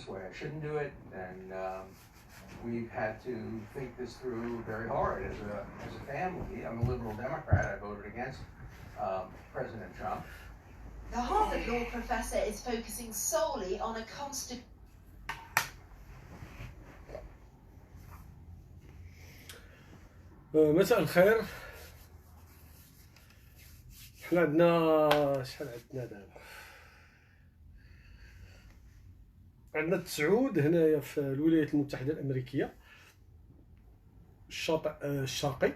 this way, I shouldn't do it, and we've had to think this through very hard as a family. I'm a liberal Democrat. I voted against President Trump. The Harvard law professor is focusing solely on a constant. مساء الخير. حنا عندنا شحال عندنا دابا؟ عندنا التسعود هنايا في الولايات المتحدة الأمريكية، الشاطئ الشرقي.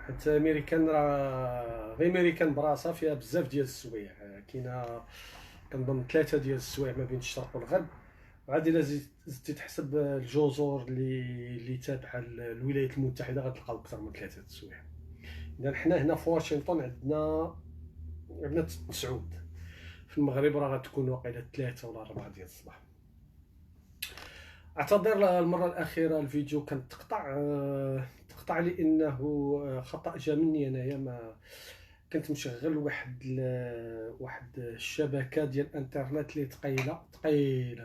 حتى أمريكان راه غير أمريكان براسها فيها بزاف ديال السوايع، كاينة كنظن 3 ديال السوايع ما بين الشرق والغرب. عاد الا زدتي تحسب الجزر اللي تابعه للولايات المتحده غتلقاو اكثر من 3 السوايع. اذا حنا هنا في واشنطن عندنا 9. في المغرب راه غتكون واقيلا 3 ولا 4 ديال الصباح. اعتذر المره الاخيره الفيديو كان تقطع لانه خطا جا مني انايا. ما كنت مشغل واحد الشبكه ديال الانترنت اللي ثقيله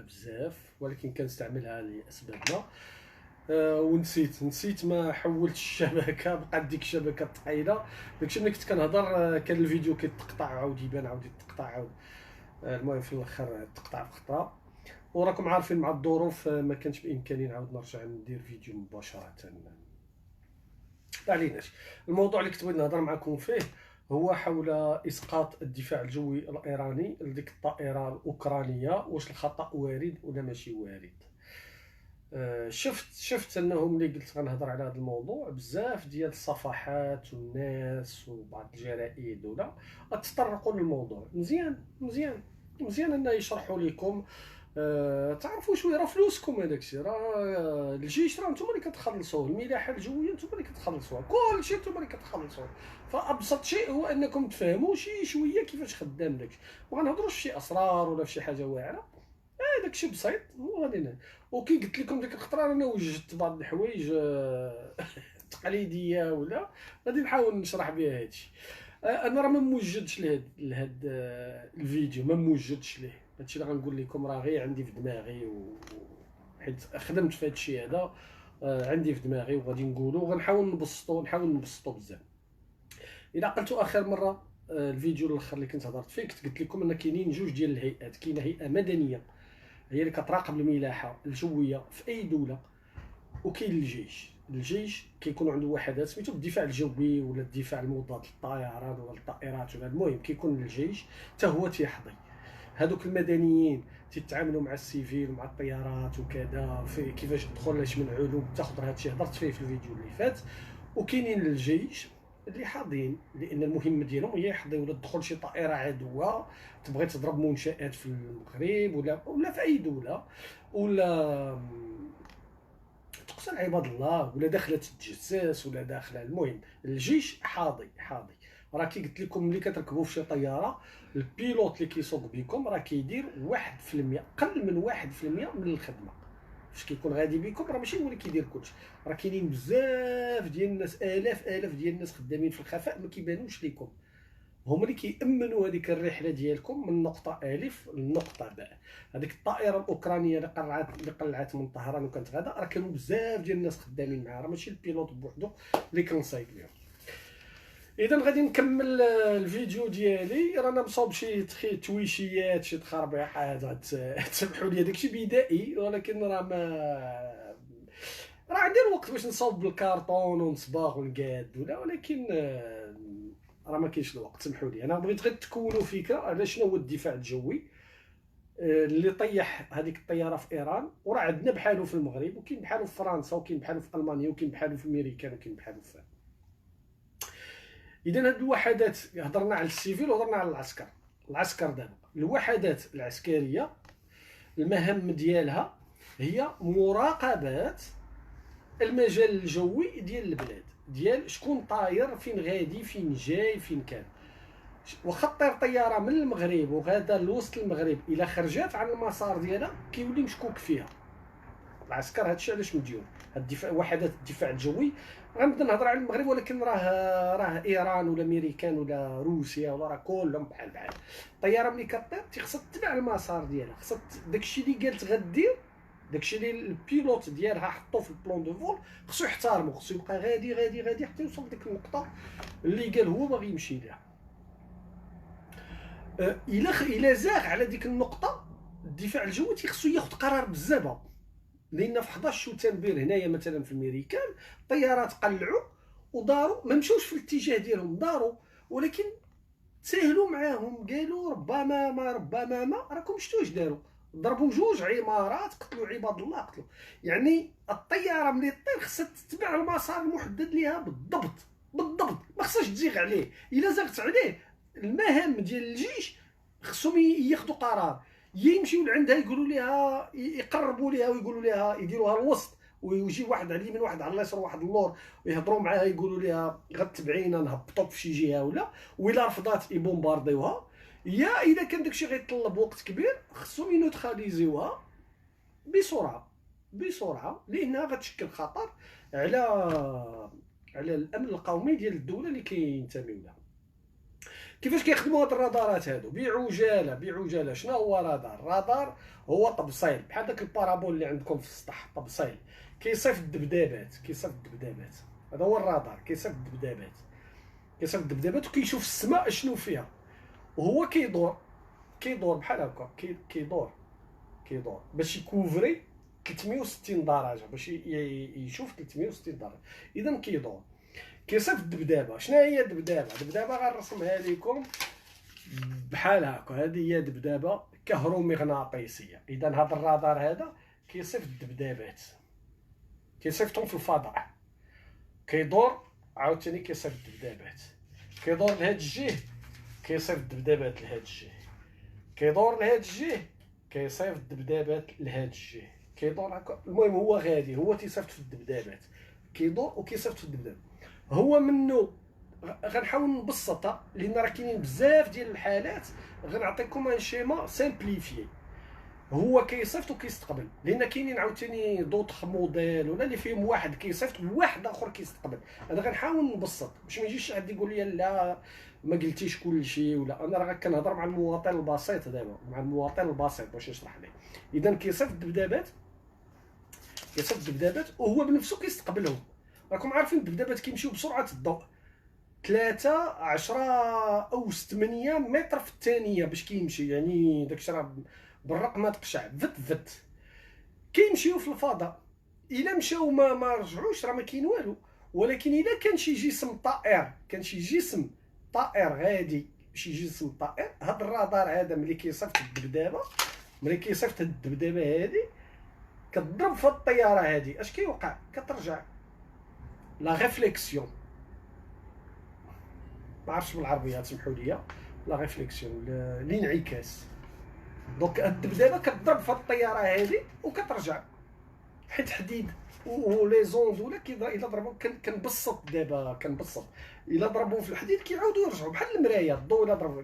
بزاف، ولكن كنستعملها لاسباب ما، ونسيت ما حولت الشبكه، بقات ديك الشبكه ثقيله. داكشي ملي كنت كنهضر كان الفيديو كيتقطع عاود يبان عاود يتقطع عاود. المهم في الاخر تقطع في خطره، وراكم عارفين مع الظروف ما كانش بامكاني نعاود نرجع ندير فيديو مباشره. عليناش الموضوع اللي كنت بغيت نهضر معكم فيه هو حول اسقاط الدفاع الجوي الايراني لديك الطائره الاوكرانيه. واش الخطا وارد ولا ماشي وارد؟ شفت انه ملي قلت غنهضر على هذا الموضوع بزاف ديال الصفحات والناس وبعض الجرائد ولا تطرقوا للموضوع. مزيان انه يشرحوا لكم. تعرفوا شويه راه فلوسكم هذاك الشيء، راه الجيش راه نتوما اللي كتخلصوه، الملاحه الجويه نتوما اللي كتخلصوها، كلشي نتوما اللي كتخلصوه. فابسط شيء هو انكم تفهموا شويه كيفاش خدام داكشي. ما غنهضروش في شي اسرار ولا في شي حاجه واعره، داكشي بسيط وغادي. وكي قلت لكم ديك الخطره انا وجدت بعض الحوايج تقليديه ولا غادي نحاول نشرح بها هادشي. انا راه ما موجدش لهاد الفيديو، ما موجدش ليه. هادشي اللي غنقول لكم راه غير عندي في دماغي، حيت خدمت في هادشي هذا عندي في دماغي وغادي نقولوا وغنحاول نبسطو بزاف. الا عقلتوا اخر مره الفيديو الاخر اللي كنت هضرت فيه كنت قلت لكم ان كاينين 2 ديال الهيئات. كاينه هيئه مدنيه هي اللي كتراقب الملاحه الجويه في اي دوله، وكاين الجيش كيكون عنده وحدات سميتو الدفاع الجوي ولا الدفاع المضاد للطيران ولا الطائرات ولا المهم كيكون الجيش حتى هو تيحظي. هذوك المدنيين تيتعاملوا مع السيفيل ومع الطيارات وكذا، في كيفاش تدخل لاش من علوم تاخذ. هادشي هضرت فيه في الفيديو اللي فات. وكاينين الجيش اللي حاضين لان المهمه ديالهم هي يحظيو ولا تدخل شي طائره عدوه تبغي تضرب منشات في المغرب ولا في اي دوله، ولا تقتل عباد الله، ولا داخله تتجسس ولا داخله. المهم الجيش حاضي. راه كي قلت لكم ملي كتركبوا في شي طياره البيلوت اللي كيسوق بكم راه كيدير 1% قل من 1% من الخدمه. فاش كيكون غادي بكم راه ماشي هو اللي كيدير كلشي، راه كاينين بزاف ديال الناس، الاف ديال الناس خدامين في الخفاء ما كيبانوش لكم، هما اللي كيأمنوا هذيك الرحله ديالكم من نقطه الف لنقطه باء. هذيك الطائره الاوكرانيه اللي قلعت من طهران وكانت غادا راه كانوا بزاف ديال الناس خدامين معها، راه ماشي البيلوت بوحدو اللي كنصايب ليهم. اذا غادي نكمل الفيديو ديالي. رانا مصاوب شي تويشيات شي تخربيقات، تسمحوا لي داكشي بدائي، ولكن راه عندي الوقت باش نصاوب بالكارطون ونصباغ ونقاد ولكن راه ما كاينش الوقت. سمحوا لي. انا بغيت غير تكونوا فكره على شنو هو الدفاع الجوي اللي طيح هذيك الطياره في ايران، وراه عندنا بحالو في المغرب، وكاين بحالو في فرنسا، وكاين بحالو في المانيا، وكاين بحالو في امريكا، وكاين بحالو في. اذا هاد الوحدات هضرنا على السيفيل وهضرنا على العسكر دابا الوحدات العسكريه المهام ديالها هي مراقبه المجال الجوي ديال البلاد، ديال شكون طاير، فين غادي، فين جاي، فين كان. واخا طير طياره من المغرب وغادا لوسط المغرب، الا خرجات عن المسار ديالها كيولي مشكوك فيها. العسكر هادشي علاش مديون. هاد الدفاع، وحدات الدفاع الجوي، غنبدا نهضر على المغرب، ولكن راه ايران ولا امريكان ولا روسيا ولا راه كلهم بحال بحال. الطياره ملي كطير خصها تتبع المسار ديالها، خصها داكشي اللي قالت غدير، داكشي اللي البيلوت ديالها حطو في البلون دو فول خصو يحترمو، خصو يبقى غادي غادي غادي حتى يوصل لديك النقطه اللي قال هو باغي يمشي ليها. الا زاغ على ديك النقطه، الدفاع الجوي تيخصو ياخذ قرار بزاف، لان في 11 شتنبر هنايا مثلا في الميريكان الطيارات قلعوا وداروا، ما مشاوش في الاتجاه ديالهم، داروا ولكن تساهلوا معاهم، قالوا ربما ما راكم شفتوا واش داروا، ضربوا جوج عمارات، قتلوا عباد الله، قتلوا. يعني الطياره ملي طير خصها تتبع المسار المحدد ليها بالضبط بالضبط، ما خصهاش تزيغ عليه. الا زغت عليه المهام ديال الجيش خصهم ياخذوا قرار، يمشيو لعندها يقولوا لها، يقربوا لها ويقولوا لها، يديروها الوسط، ويجي واحد على اليمين واحد على اليسار واحد اللور، ويهضروا معاها يقولوا لها غتبعينا نهبطوك في شي جهه ولا رفضات يبومبارديوها. يا اذا كان داكشي غيطلب وقت كبير خصهم ينوتراليزيوها بسرعه لانها غتشكل خطر على الامن القومي ديال الدوله اللي كينتميو لها. كيفاش كيخدموا هاد الرادارات هادو؟ بعجاله. شنو هو الرادار هو طبسيل بحال داك البارابول اللي عندكم في السطح، طبسيل كيصيف الدبدابات. هذا هو الرادار، كيصيف الدبدابات وكيشوف السماء شنو فيها، وهو كيدور بحال هكا، كيدور باش يكوفري 360 درجه، باش يشوف 360 درجه. اذا كيصيف الدبدابه. شنو هي الدبدابه غنرسمها لكم بحال هكا. هذه هي دبدابه كهرومغناطيسيه. اذا هذا الرادار هذا كيصيف الدبدابات، كيصيفطهم في الفضاء، كيدور عاوتاني كيصيف الدبدابات، كيدور لهاد الجهه كيصيف الدبدابات لهاد الجهه، كيدور لهاد الجهه كيصيف الدبدابات لهاد الجهه، كيدور هكا. المهم هو غادي، هو تيصيفط في الدبدابات، كيدور وكيصيفط في الدبداب. هو منه غنحاول نبسطها لان راه كاينين بزاف ديال الحالات، غنعطيكم ان شيما سامبليفي. هو كيصيفط وكيستقبل، لان كاينين عاوتاني دوطخ موديل ولا اللي فيهم واحد كيصيفط وواحد اخر كيستقبل. انا غنحاول نبسط باش ما يجيش حد يقول لي لا ما قلتيش كل شيء، ولا انا راه كنهضر مع المواطن البسيط دابا، مع المواطن البسيط باش نشرح ليه. اذا كيصيفط الدبدابات وهو بنفسه كيستقبلهم. راكم عارفين الدبدابات كيمشيو بسرعه الضوء 3 10 او 8 متر في الثانيه باش كيمشي، يعني داكشي راه بالرقمات قشع فت كيمشيو في الفضاء. الا مشاو ما رجعوش راه ما كاين والو. ولكن الا كان شي جسم طائر غادي، شي جسم طائر، هذا الرادار هذا ملي كيصيفط الدبدابه هذه كتضرب في الطياره هذه، اش كيوقع؟ كترجع لا ريفليكسيون، ما عرفتش بالعربيه سمحوا لي، لا ريفليكسيون الانعكاس. دونك الدبدابه كتضرب في الطياره هذه وكترجع، حيت حديد ولي زوند ولا الا ضربوا كنبسط دابا الا ضربوا في الحديد كيعاودوا يرجعوا بحال المرايه، الضوء الا ضربوا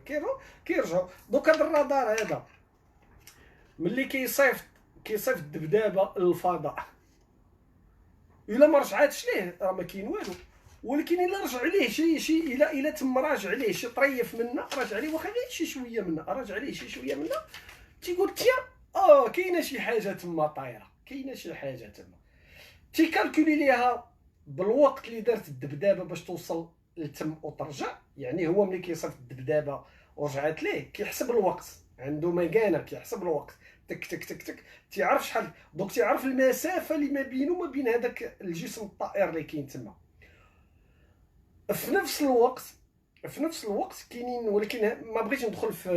كيرجعوا. دونك هذا الرادار هذا ملي كيصيفط الدبدابه للفضاء، الا ما رجعاتش ليه راه ما كاين والو. ولكن الا رجع ليه شي الا تم راجع ليه شي طريف منا، راجع ليه واخا غير شي شويه منا، تيقول تيا كاينه شي حاجه تما طايره، تيكالكولي ليها بالوقت اللي دارت الدبدابه باش توصل لتم وترجع. يعني هو ملي كيصيفط الدبدابه ورجعت ليه كيحسب الوقت، عنده مكانه كيحسب الوقت، تك تك تك تك، تيعرف شحال. دونك تيعرف المسافه اللي ما بينه وما بين هذاك الجسم الطائر اللي كاين تما. في نفس الوقت كاينين، ولكن ما بغيتش ندخل في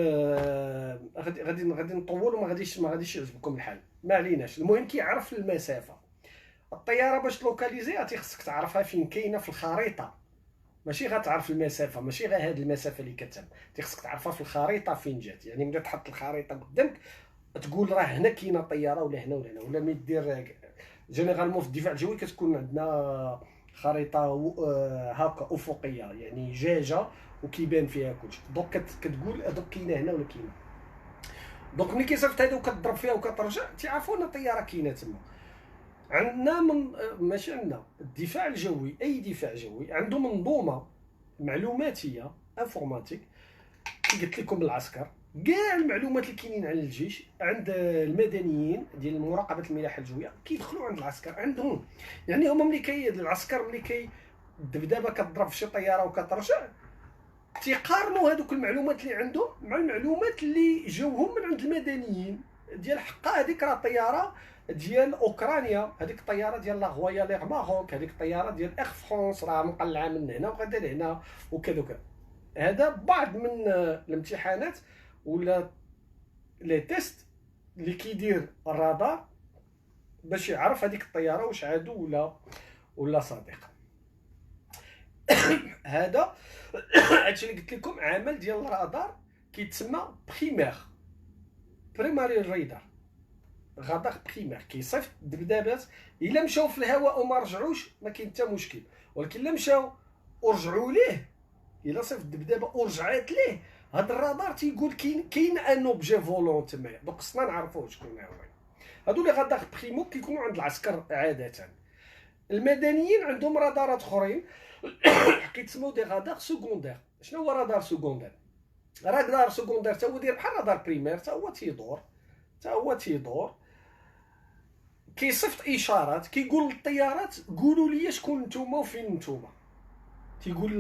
غادي نطول وما غاديش يعجبكم الحال، ما عليناش. المهم كيعرف المسافه. الطياره باش تلوكاليزيها تيخصك تعرفها فين كاينه في الخريطه، ماشي غتعرف المسافه، ماشي غير هاد المسافه اللي كتم، تيخصك تعرفها في الخريطه فين جات. يعني ملي تحط الخريطه قدامك تقول راه هنا كاينه طياره ولا هنا ولا ملي دير جينيرالمون في الدفاع الجوي كتكون عندنا خريطه هكا افقيه، يعني جاجه وكيبان فيها كلشي. دونك كتقول هذوك كاينه هنا ولا كاينه. دونك ملي كيصيفط هذا وكتضرب فيها وكترجع تيعرفوا ان الطياره كاينه تما. عندنا من ماشي عندنا الدفاع الجوي، اي دفاع جوي عنده منظومه معلوماتيه انفورماتيك قلت لكم بالعسكر. كاع المعلومات اللي كاينين على الجيش عند المدنيين ديال مراقبه الملاحه الجويه كيدخلوا عند العسكر عندهم. يعني هما ملي العسكر ملي الدبدابه كتضرب في شي طياره وكترجع تيقارنوا هذوك المعلومات اللي عندهم مع المعلومات اللي جاوهم من عند المدنيين ديال حقا هذيك راه طياره ديال اوكرانيا، هذيك الطياره ديال لا غوايا ليغ ماروك، هذيك الطياره ديال اير فرونس راه مقلعه من هنا وغادا لهنا وكذا وكذا. هذا بعض من الامتحانات ولا لي تيست اللي كيدير الرادار باش يعرف هذيك الطياره واش عدو ولا صديق. هذا هادشي اللي قلت لكم عمل ديال الرادار كيتسمى بريماري ريدار، غادار بريمير كيصيفط الدبدابات الا مشاو في الهواء وما رجعوش ما كاين حتى مشكل، ولكن الا مشاو ورجعوا ليه، الا صيفط الدبدابه ورجعات ليه، هاد الرادار تيقول كاين ان اوبجي فولون تمايا. دونك خصنا نعرفوه شكون هو. هادو لي غادار بريمو كيكونوا عند العسكر عاده. المدنيين عندهم رادارات اخرين كيتسموا دي غادار سكوندير. شنو هو رادار سكوندير؟ رادار سكوندير تا هو داير بحال رادار بريمير، تا هو تيدور كيصيفط اشارات كيقول للطيارات قولوا لي شكون نتوما وفين نتوما. تيقول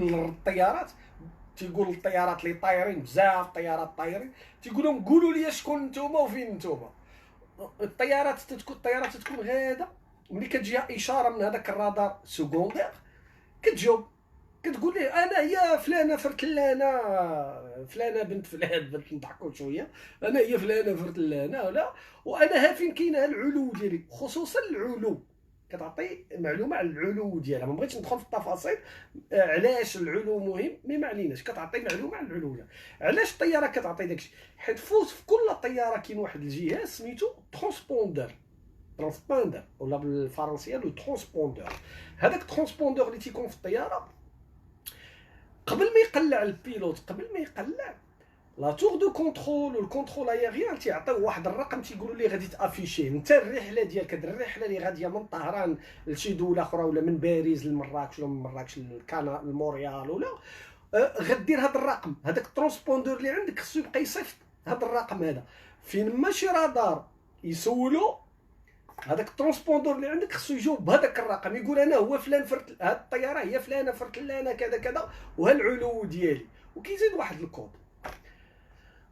للطيارات اللي طايرين بزاف طيارات طايرين تيقول لهم قولوا لي شكون نتوما وفين نتوما. الطيارات تكون غاده ملي كتجيها اشاره من هذاك الرادار سكوندير كتجاوب كتقول ليه انا هي فلانه فرتلانه فلانه بنت فلان بنت نضحكوا شويه، انا هي فلانه فرتلانه ولا وانا ها فين كاينه العلو ديالي، خصوصا العلو كتعطي معلومه على العلو ديالها. ما بغيتش ندخل في التفاصيل علاش العلو مهم، مي ما عليناش كتعطي معلومه على العلو. علاش الطياره كتعطي داكشي؟ حيت في كل طياره كاين واحد الجهاز سميتو ترونسبوندر ولا بالفرنسيه لو ترونسبوندر. هذاك الترونسبوندر اللي تيكون في الطياره قبل ما يقلع البيلوت، قبل ما يقلع لا تور دو كونترول والكونترول ايريان تيعطيو واحد الرقم تيقولوا لي غادي تافيشيه انت الرحله ديالك، هاد الرحله اللي غاديه من طهران لشي دوله اخرى ولا من باريس لمراكش ولا من مراكش لموريال ولا غدير هاد الرقم. هذاك الترونسبوندور اللي عندك خصو يبقى يصيفط هاد الرقم هذا فين ماشي رادار يسولو. هذاك الترونسبوندور اللي عندك خصو يجاوب بهذاك الرقم يقول انا هو فلان فرت هاد الطياره هي فلانه فرتلانه كذا كذا وهالعلو ديالي، وكيزيد واحد الكود.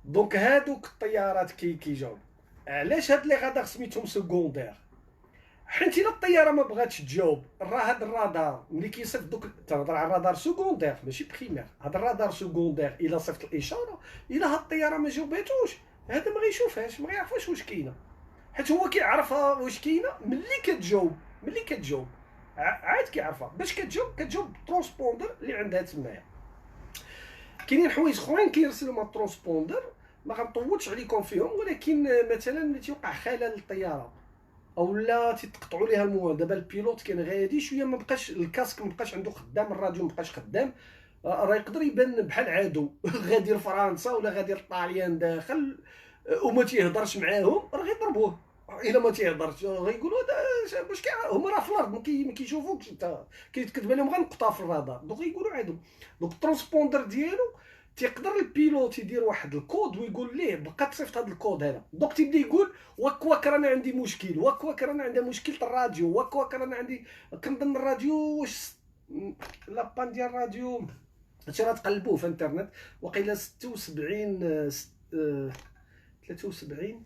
دونك هادوك الطيارات كيجاوب. علاش هاد لي غادار سميتهم سكوندير؟ حيت الا الطياره ما بغاتش تجاوب راه هاد الرادار ملي كيصيفط دوك تهضر على الرادار سكوندير ماشي بريمير. هاد الرادار سكوندير الا صيفط الاشاره الا هاد الطياره ما جاوباتوش هذا ما غيشوفهاش ما يعرفش واش كاينه، حيت هو كيعرفها واش كاينه ملي كتجاوب عاد كيعرفها. باش كتجاوب ترونسبوندر اللي عندها تمايا. كاينين حوايج اخرين كيرسلوا مع الترونسبوندر ما غنطولش عليكم فيهم، ولكن مثلا ملي تيوقع خلل للطياره او لا تيتقطعوا ليها المواد، دابا البيلوت كان غادي شويه ما بقاش الكاسك ما بقاش عنده خدام، الراديو ما بقاش خدام، راه يقدر يبان بحال عدو غادي لفرنسا ولا غادي للطاليان داخل وما تيهضرش معاهم راه غيضربوه. الا ما تيهضرش غيقولوا هذا واش هما راه في الارض ما كيشوفوكش انت كتبان لهم غير نقطه في الرادار، دونك يقولوا عدو. دونك الترونسبوندر ديالو تيقدر البيلوت يدير واحد الكود ويقول ليه بقى تصيفط هذا الكود هذا. دونك تيبدا يقول واك رانا عندي مشكل، واك رانا عندها مشكل الراديو، واك رانا عندي كنظن الراديو واش لابان ديال الراديو هادشي راه تقلبوه في الانترنت وقيله 76 73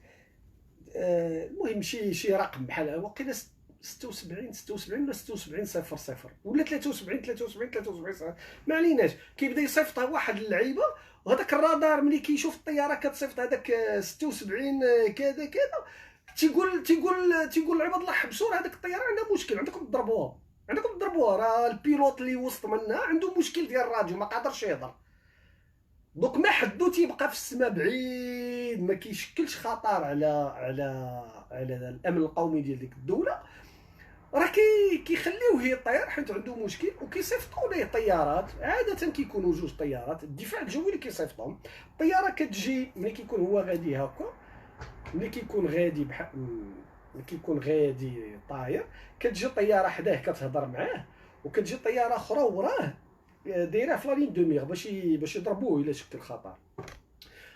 المهم شي رقم بحال وقيله 76 ولا 76 00 ولا 73 ما عليناش. كيبدا يصيفطها واحد اللعيبه وهذاك الرادار ملي كيشوف الطياره كتصيفط هذاك 76 كذا كذا تيقول العباد الله حبسوا راه هذيك الطياره عندها مشكل، عندكم تضربوها راه البيلوت اللي وسط منها عنده مشكل ديال الراديو ما قادرش يهضر. دوك ما حدو تيبقى في السماء بعيد ما كيشكلش خطر على الامن القومي ديال ديك الدوله، راه كيخليوه يطير حيت عنده مشكل وكيصيفطوا ليه طيارات. عاده كيكونوا جوج طيارات الدفاع الجوي اللي كيصيفطهم. الطياره كتجي ملي كيكون هو غادي هكا، ملي كيكون غادي ملي كيكون غادي طاير كتجي طياره حداه كتهضر معاه، وكتجي طياره اخرى وراه دايره في لا لين دو ميغ باش يضربوه الا شكل خطر.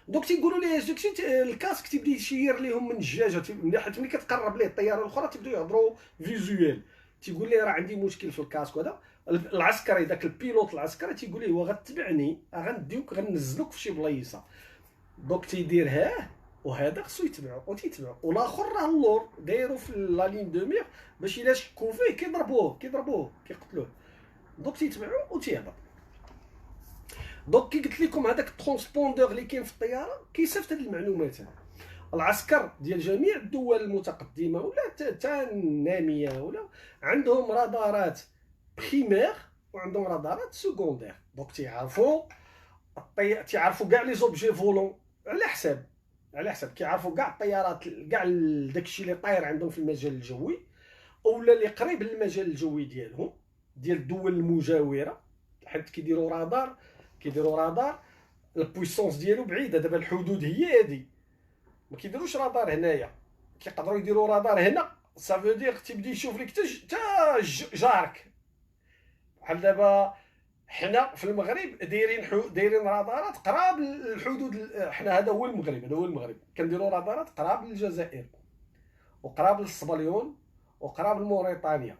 دونك تيقولوا ليه داكشي الكاسك تيبدا يشير ليهم من الدجاجه، حيت ملي كتقرب ليه الطياره الاخرى تيبداو يهضروا فيزويل، تيقول ليه راه عندي مشكل في الكاسك. وهذا العسكري داك البيلوت العسكري تيقول ليه وغتبعني غنديوك غنزلوك في شي بلايصه. دونك تيديرها وهذا خصو يتبعو وتيتبعو، والاخر راه اللور دايرو في لا لين دو ميغ باش الا شكو فيه كيضربوه كيقتلوه. دونك تيتبعو وتيهبط. دونك كي قلت لكم هذاك الترونسبوندور اللي كاين في الطياره كيصيفط هاد المعلومات. العسكر ديال جميع الدول المتقدمه ولا حتى الناميه ولا عندهم رادارات بريمير وعندهم رادارات سكوندير. دونك تيعرفوا كاع لي زوبجي فولون على حساب كيعرفوا كاع الطيارات كاع داكشي اللي طاير عندهم في المجال الجوي اولا اللي قريب للمجال الجوي ديالهم ديال الدول المجاوره، حيت كيديروا رادار البويسونس ديالو بعيده. دابا الحدود هي هذه، ما كيديروش رادار هنايا، كيقدروا يديروا رادار هنا صافي دير تيبدا يشوف لك حتى جارك. بحال دابا حنا في المغرب دايرين رادارات قراب للحدود. حنا هذا هو المغرب كنديروا رادارات قراب للجزائر وقراب للصبليون وقراب لموريتانيا،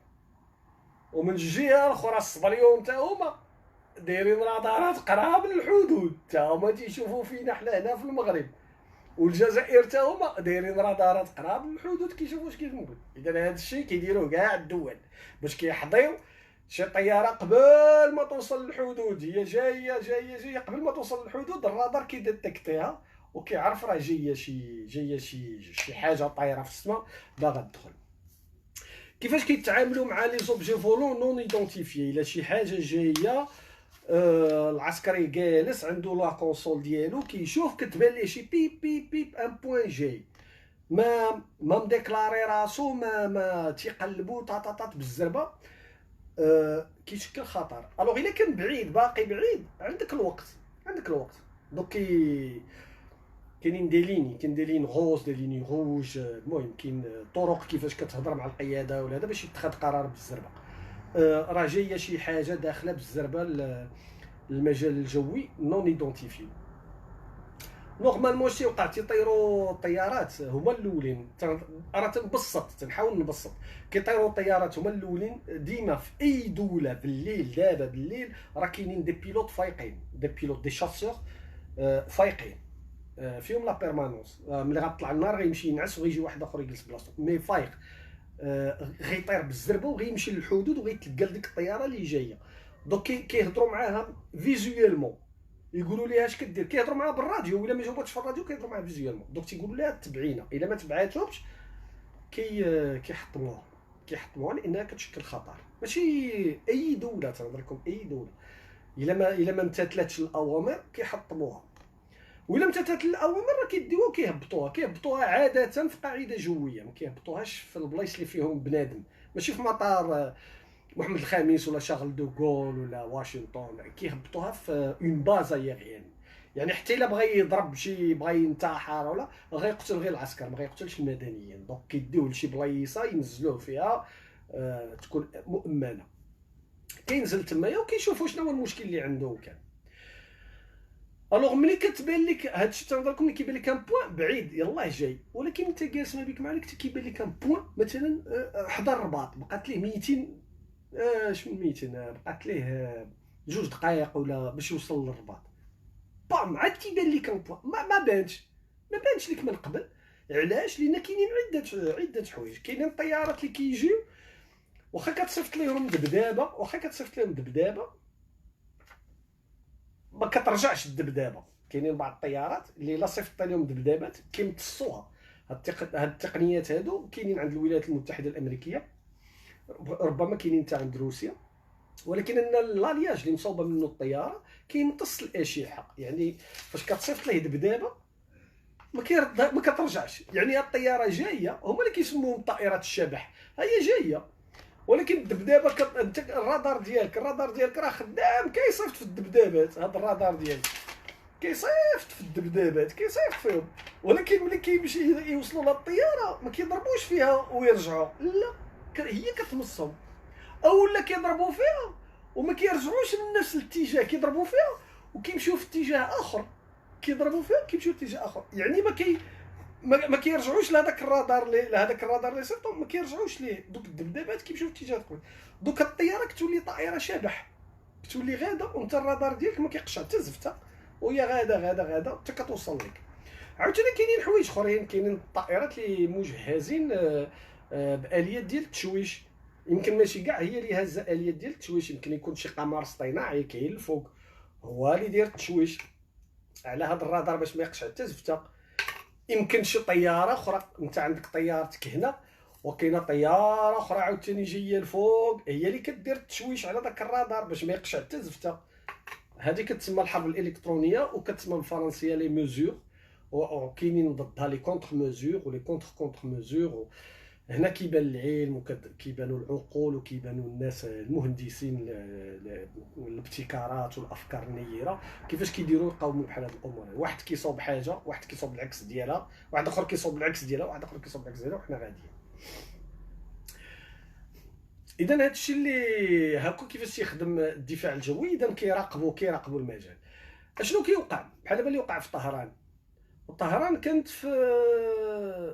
ومن الجهه الاخرى الصبليون حتى هما دايرين رادارات قراب للحدود، حتى هما تيشوفوا فينا حنا هنا في المغرب. والجزائر حتى هما دايرين رادارات قراب للحدود كيشوفوا واش كيتنقل. اذا هذا الشيء كيديروه كاع الدول باش كيحضيو شي طياره قبل ما توصل للحدود، هي جايه قبل ما توصل للحدود الرادار كيديتكتيها وكيعرف راه جايه شي حاجه طايره في السماء باغا تدخل. كيفاش كيتعاملوا مع لي زوبجي فولون نون ايدونتيفيي؟ الا شي حاجه جايه العسكري جالس عنده لا كونسول ديالو كيشوف كتبان ليه شي بيب ان بوين جاي، ما مديكلاري راسو، ما تيقلبوا طاطاطات بالزربه، كيشكل خطر. الوغ الا كان باقي بعيد عندك الوقت. دونك كاين دي لين غوز دي لين روج. المهم كاين طرق كيفاش كتهضر مع القياده ولا هذا باش يتخذ قرار بالزربه. راه جايه شي حاجه داخله بالزربه المجال الجوي نون ايدونتيفي. نورمالمون شي وقع تيطيروا الطيارات هما الاولين. راه تنحاول نبسط. كيطيروا الطيارات هما الاولين ديما في اي دوله بالليل. دابا بالليل راه كاينين دي بيلوت فايقين، دي شاسور فايقين فيهم لا بيرمانونس. ملي غطلع النهار غيمشي ينعس وغيجي واحد اخر يجلس بلاصتو مي فايق، غيطير بالزربه وغيمشي للحدود وغيتلقى لديك الطياره اللي جايه. دونك كيهضروا معاها فيزويلمون، يقولوا ليها اش كدير. كيهضروا معاها بالراديو، ولا ما جاوباتش في الراديو كيهضروا معاها فيزويلمون. دونك تيقولوا ليها تبعينا، الا ما تبعاتهمش كيحطموها لانها كتشكل خطر. ماشي اي دوله تنهضر لكم، اي دوله الا ما امتثلتش الاوامر كيحطموها، وإلا امتثلت الاوامر راه كيديوها كيهبطوها عاده في قاعده جويه، ما كيهبطوهاش في البلايص اللي فيهم بنادم. ماشي في مطار محمد الخامس ولا شارل دو غول ولا واشنطن، كيهبطوها في اون باز ايريان. يعني حتى الا بغى يضرب بغى ينتحر ولا غيقتل غير العسكر، ما غيقتلش المدنيين. دونك كيديوه لشي بلايصه ينزلوه فيها تكون مؤمنه. كينزل تمايا وكيشوفوا شنو هو المشكل اللي عنده. كان الوغ ملي كتبان لك هادشي تنهضر لكم، ملي كيبان لك ان بوين بعيد يلاه جاي، ولكن انت جالس ما بيك معاك كيبان لك ان بوين مثلا حدا الرباط بقات ليه 200 بقات ليه 2 دقائق ولا باش يوصل للرباط. بام عاد كيبان لك ان بوين ما بانش لك من قبل. علاش؟ لان كاينين عده حوايج. كاينين الطيارات اللي كيجيو واخا كتصيفط لهم دبدابه ما كترجعش الدبدابه. كاينين بعض الطيارات اللي لا صيفط لهم دبدابات كيمتصوها. هاد التقنيات هادو كاينين عند الولايات المتحده الامريكيه، ربما كاينين حتى عند روسيا، ولكن ان الالياج اللي مصوبه منه الطياره كيمتص الاشعه. يعني فاش كتصيفط ليه دبدابه ما كترجعش. يعني الطياره جايه، هما اللي كيسموهم طائرات الشبح، هي جايه، ولكن الدبدابه الرادار ديالك راه خدام كيصيفط في الدبدابات. هذا الرادار ديالك كيصيفط في الدبدابات، كيصيفط فيهم، ولكن ملي كيمشي يوصلوا للطياره ما كيضربوش فيها ويرجعوا، لا، هي كتمصهم، اولا كيضربوا فيها وما كيرجعوش من نفس الاتجاه، كيضربوا فيها وكيمشيو في اتجاه اخر، كيضربوا فيها وكيمشيو في اتجاه اخر، يعني ما كيرجعوش لهذاك الرادار اللي صيفطوا، ما كيرجعوش ليه. دوك الدبدابات كيمشيو في اتجاه اخر، دوك الطياره كتولي طائره شبح، كتولي غاده وانت الرادار ديالك ما كيقش حتى زفته، وهي غاده حتى كتوصل لك. عاوتاني كاينين حوايج اخرين، كاينين الطائرات اللي مجهزين باليات ديال التشويش، يمكن ماشي كاع هي اللي هازه اليات ديال التشويش، يمكن يكون شي قمر اصطناعي كاين الفوق هو اللي داير التشويش على هذا الرادار باش ما يقش حتى زفته. يمكن شي طياره اخرى، انت عندك طيارتك هنا وكاينه طياره اخرى عاوتاني جايه الفوق، هي اللي كدير التشويش على داك الرادار باش ما يقش حتى زفته. هذه كتسمى الحرب الالكترونيه، وكتسمى بالفرنسيه لي ميزور، وكاينين ضدها لي كونتر ميزور ولي كونتر ميزور. هنا كيبان العلم وكيبانوا العقول وكيبانوا الناس المهندسين الابتكارات والافكار النيره كيفاش كيديروا يقاوموا بحال هاد الامور. واحد كيصوب حاجه، واحد كيصوب العكس ديالها، واحد اخر كيصوب العكس ديالها، واحد اخر كيصوب العكس ديالها، وحنا غاديين. اذا هادشي اللي هكا كيفاش تيخدم الدفاع الجوي، اذا كيراقبوا المجال. اشنو كيوقع؟ بحال دابا اللي وقع في طهران. طهران كانت في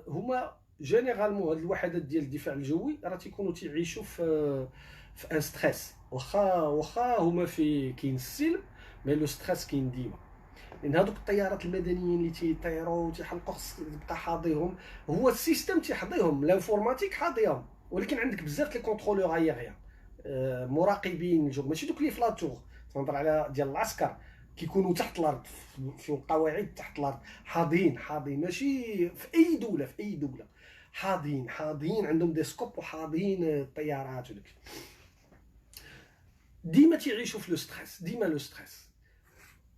هما جينيرالمون هاد الوحدات ديال الدفاع الجوي راه تيكونوا تيعيشوا في ان ستريس، واخا هما كاين السلم، مي لو ستريس كاين ديما، لان هادوك الطيارات المدنيين اللي تيطيروا وتيحلقوا خصك تبقى حاضيهم، هو السيستم تيحضيهم، الانفورماتيك حاضيهم، ولكن عندك بزاف لي كونترولور ايغيان، مراقبين الجو، ماشي دوك لي فلاتور، تنهضر على ديال العسكر كيكونوا تحت الارض في القواعد تحت الارض، حاضين ماشي في اي دوله حاضين عندهم دي سكوب وحاضين الطيارات وداك، ديما تيعيشوا في لو ستريس.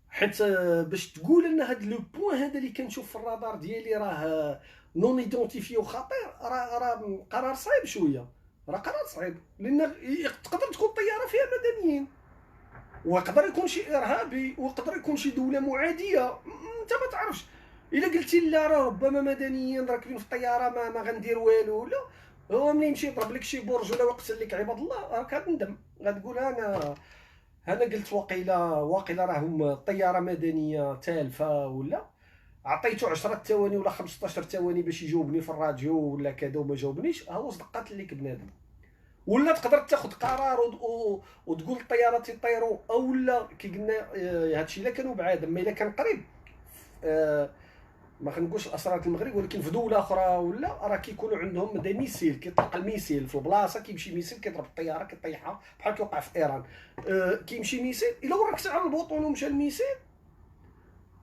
حيت باش تقول ان هاد لو بوين هذا اللي كنشوف في الرادار ديالي راه نون ايدونتيفي وخطير، راه قرار صعيب شويه، لان تقدر تكون طياره فيها مدنيين، ويقدر يكون شي ارهابي، ويقدر يكون شي دوله معاديه، انت ما تعرفش. الا قلتي لا راه ربما مدنيين راكبين في الطياره ما غندير والو، لا، هو ملي يمشي يضرب لك شي برج ولا يقتل لك عباد الله راك غتندم، غتقول انا قلت واقيلا راهم طياره مدنيه تالفه، ولا عطيتو 10 ثواني ولا 15 ثواني باش يجاوبني في الراديو ولا كذا وما جاوبنيش، ها هو صدقات لك بنادم. ولا تقدر تاخذ قرار وتقول الطيارات يطيروا، اولا كي قلنا هادشي الا كانوا بعاد، اما الا كان قريب ما خنقولش اسرار المغرب، ولكن في دوله اخرى ولا راه كيكونوا عندهم دي ميسيل، كيطلق الميسيل في البلاصه، كيمشي ميسيل كيضرب الطياره كيطيحها، بحال كيوقع في ايران. كيمشي ميسيل، الا وركت على البوطون ومشى الميسيل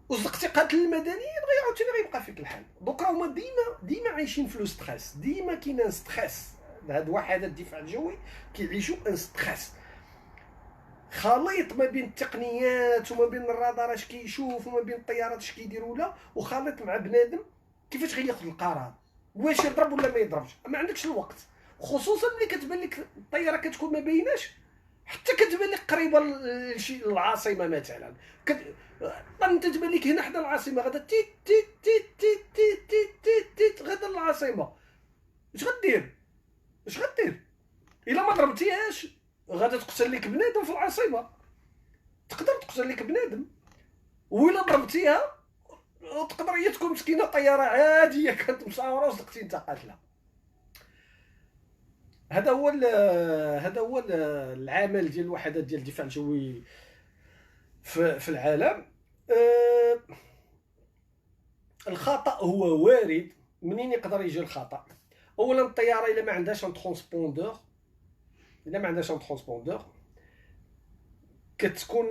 وصدقتي قاتل المدنيين عاوتاني غيبقى فيك الحال. دوك هما ديما عايشين في لو ستريس، ديما كاين ستريس. هاد وحدات الدفاع الجوي كيعيشوا ان ستريس خليط ما بين التقنيات وما بين الرادار اش كيشوف وما بين الطيارات اش كيديروا له، وخليط مع بنادم كيفاش غياخذ القرار، واش يضرب ولا ما يضربش. ما عندكش الوقت، خصوصا ملي كتبان لك الطياره كتكون ما بيناش، حتى كتبان لك قريبه لشي العاصمه مثلا، انت تبان لك هنا حدا العاصمه، غادا تيت تيت تيت تيت تيت تيت تيت غادا العاصمه، اش غدير الا ما ضربتيهاش؟ غادا تقتل لك بنادم في العاصمه، تقدر تقتل لك بنادم، وإلا ضربتيها تقدر هي تكون مسكينه طياره عاديه كانت مصاوره وصدقتي انت قاتله. هذا هو العمل ديال الوحدات ديال الدفاع الجوي في العالم. الخطا هو وارد. منين يقدر يجي الخطا؟ اولا الطياره الا ما عندهاش ان ترونسبوندور، كتكون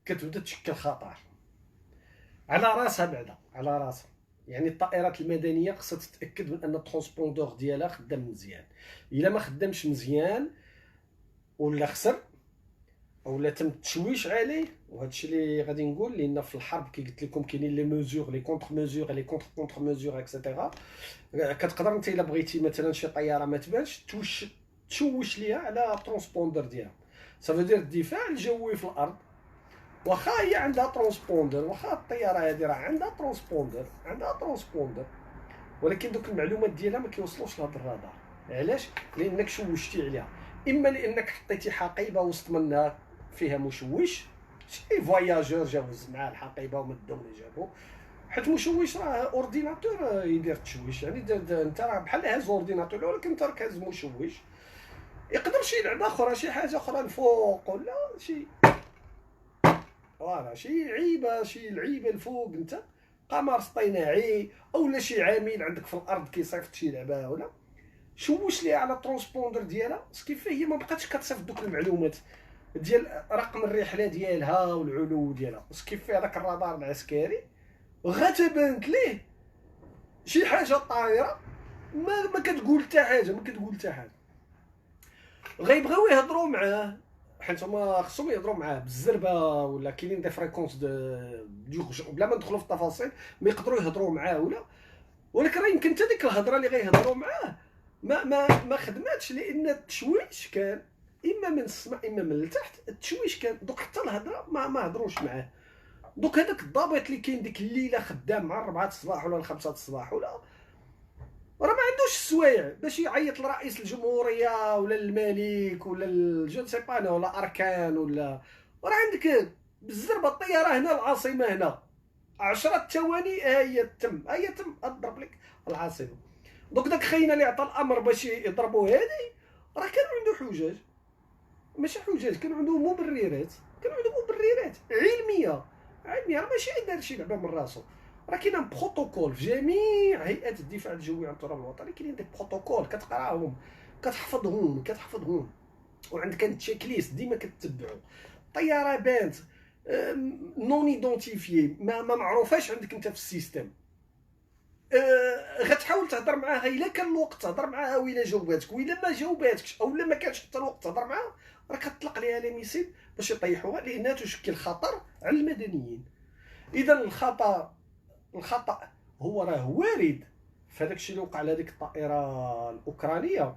كتبدا تشكل خطر على راسها، بعدا على راسها. يعني الطائرات المدنيه خصها تتاكد من ان الترونسبوندور ديالها خدام مزيان، الا ما خدامش مزيان ولا خسر اولا تم التشويش عليه، وهذا الشيء اللي غادي نقول، لان في الحرب كي قلت لكم كاينين لي ميزور، لي كونتر ميزور، لي كونتر ميزور اكسيتيرا. كتقدر انت الا بغيتي مثلا شي طياره ما تبانش تشوش ليها على الترونسبوندر ديالها. صافي دير الدفاع الجوي في الارض واخا هي عندها ترونسبوندر، واخا الطياره هذه راه عندها ترونسبوندر، ولكن دوك المعلومات ديالها ما كيوصلوش لهاد الرادار. علاش؟ لانك شوشتي عليها، اما لانك حطيتي حقيبه وسط منها فيها مشوش، شي فواياجور جاو هز معاه الحقيبه ومدوا ولا جابو، حيت مشوش راه اورديناتور يدير التشويش، يعني انت راه بحال هاز اورديناتور ولكن انت راك هاز مشوش. يقدر شي لعبه اخرى، شي حاجه اخرى الفوق ولا شي فوالا شي لعيبه الفوق، انت قمر اصطناعي اولا شي عامل عندك في الارض كيصيفط شي لعبه ولا شوش ليها على الترونسبوندر ديالها، سكيف هي ما بقاتش كتصيفط دوك المعلومات ديال رقم الرحله ديالها والعلو ديالها، سكيف هذاك الرادار العسكري غتبانت ليه شي حاجه طايره ما كتقول حتى حاجه، غيبغيو يهضروا معاه، حيت هما خصهم يهضروا معاه بالزربه ولا كاينين دي فريكونس دو بلا ما ندخلوا في التفاصيل، ما يقدروا يهضروا معاه ولكن راه يمكن حتى ديك الهضره اللي غيهضروا معاه ما خدماتش، لان التشويش كان اما من السماء اما من التحت، التشويش كان دوك حتى الهضره ما هضروش معاه. دوك هذاك الضابط اللي كاين ديك الليله خدام مع 4 الصباح ولا 5 الصباح ولا راه ما عندوش السوايع باش يعيط لرئيس الجمهوريه ولا الملك ولا جو سي با انا ولا اركان ولا راه عندك بالزربه الطياره هنا العاصمه هنا 10 ثواني هي تم اضرب لك العاصمه. دوك داك خينا اللي عطى الامر باش يضربوا هذه راه كان عنده حجاج، ماشي حجاج، كان عنده مبررات علميه راه ماشي دار شي لعبه من راسو، راه كاين ان بروتوكول في جميع هيئات الدفاع الجوي عن التراب الوطني، كاينين دي بروتوكول كتقراهم كتحفظهم وعندك ان تشيك ليست ديما كتتبعو. طياره بانت نون ايدونتيفيي ما معروفاش عندك انت في السيستم، غتحاول تهضر معاها الا كان الوقت تهضر معاها وإلا جاوباتك، وإلا ما جاوباتكش او ما كانش حتى الوقت تهضر معاها راه كتطلق ليها لي ميسيل باش يطيحوها لانها تشكل خطر على المدنيين. اذا الخطا هو راه وارد في هذاك الشيء اللي وقع على ديك الطائره الاوكرانيه.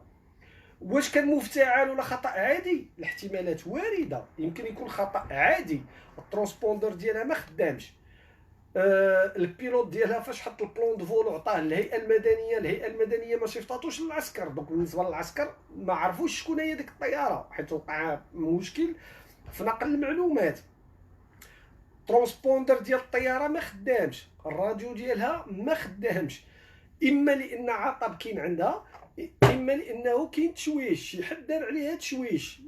واش كان مفتعل ولا خطا عادي؟ الاحتمالات وارده، يمكن يكون خطا عادي، الترونسبوندر ديالها ما خدامش، البيلوت ديالها فاش حط البلون دو فول وعطاه للهيئه المدنيه ما صيفطاتوش للعسكر، دونك بالنسبه للعسكر ما عرفوش شكون هي ديك الطياره، حيت وقع مشكل في نقل المعلومات. الترونسبوندر ديال الطياره ما خدامش، الراديو ديالها ما خدامش، اما لان عطب كاين عندها، اما لانه كاين تشويش، شي حد دار عليها تشويش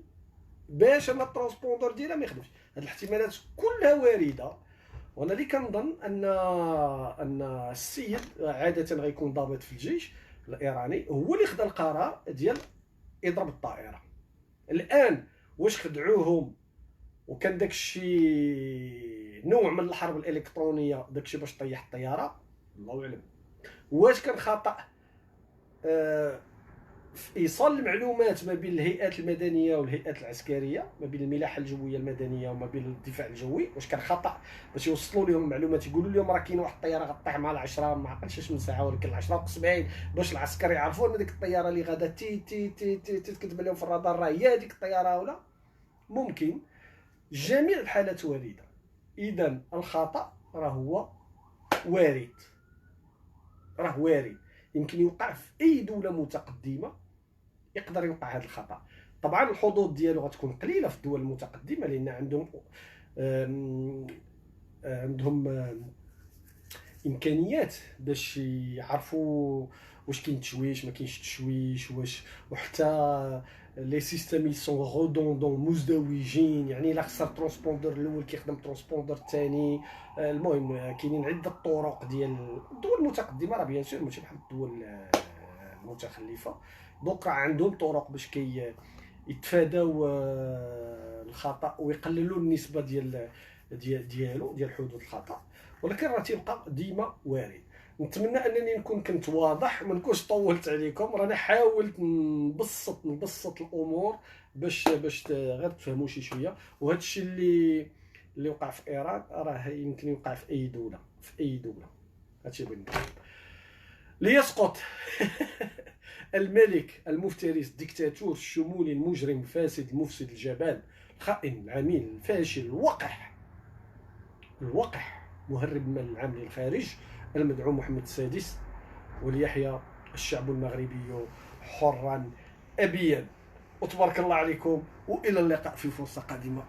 باش ان الترونسبوندر ديالها ما يخدمش. هاد الاحتمالات كلها وارده، وانا اللي كنظن ان السيد عاده غيكون ضابط في الجيش الايراني هو اللي خدا القرار ديال اضرب الطائره. الان واش خدعوهم وكان داكشي نوع من الحرب الالكترونيه داكشي باش طيح الطياره، الله اعلم. واش كان خطا في ايصال المعلومات ما بين الهيئات المدنيه والهيئات العسكريه، ما بين الملاحه الجويه المدنيه وما بين الدفاع الجوي، واش كان خطا باش يوصلوا لهم المعلومات يقولوا لهم راه كاين واحد الطياره غطيح مع العشره ما عقلتش من ساعه ولكن العشره و 70 باش العسكر يعرفوا ان ديك الطياره اللي غادا تي تي تي تي تكتب لهم في الرادار راه هي ديك الطياره ولا ممكن. جميع الحالات وارده، اذا الخطا راه هو وارد، يمكن يوقع في اي دوله متقدمه، يقدر يوقع هذا الخطا. طبعا الحظوظ ديالو غتكون قليله في الدول المتقدمه لان عندهم امكانيات باش يعرفوا واش كاين تشويش ما كاينش تشويش، وحتى لي سيستيم سون رودوندون مزدوجين، يعني الا خسر الترونسبوندر الاول كيخدم الترونسبوندر الثاني. المهم كاينين عده طرق ديال الدول المتقدمه، راه بيان سور ماشي بحال الدول المتخلفه، دونك عندهم طرق باش يتفاداو الخطا ويقللوا النسبه ديال حدوث الخطا، ولكن راه تيبقى ديما وارد. نتمنى انني نكون كنت واضح، ما نكونش طولت عليكم، رانا حاولت نبسط الامور باش غير تفهموا شي شويه. وهذا الشيء اللي وقع في ايران راه يمكن يوقع في اي دوله. هادشي بغيت نقول. ليسقط الملك المفترس الدكتاتور الشمولي المجرم الفاسد المفسد الجبان الخائن العميل الفاشل الوقح الوقح مهرب المال العام للخارج المدعو محمد السادس، وليحيى الشعب المغربي حرا أبيا. وتبارك الله عليكم، وإلى اللقاء في فرصة قادمة.